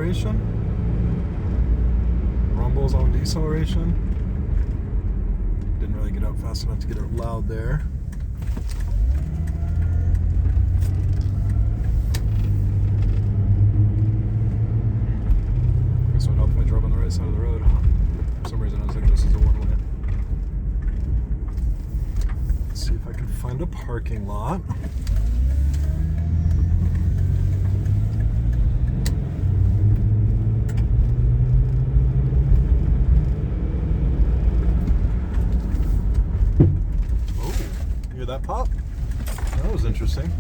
acceleration. Rumbles on deceleration. Didn't really get up fast enough to get it loud there. Guess what helped me drove on the right side of the road, huh? For some reason I was thinking this is a one-way. Let's see if I can find a parking lot. Hear that pop? That was interesting.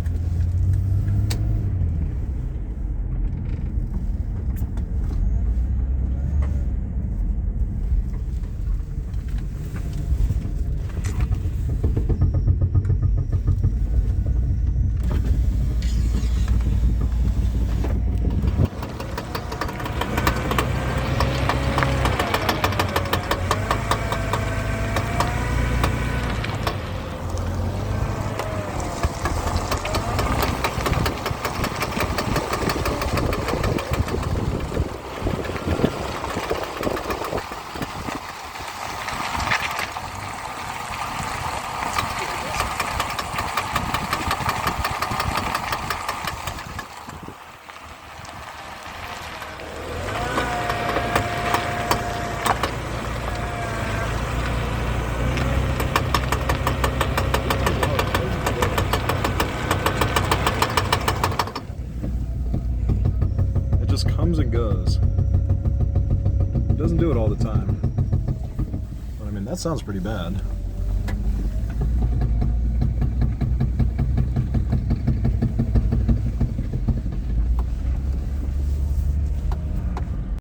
Just comes and goes. It doesn't do it all the time. But I mean, that sounds pretty bad.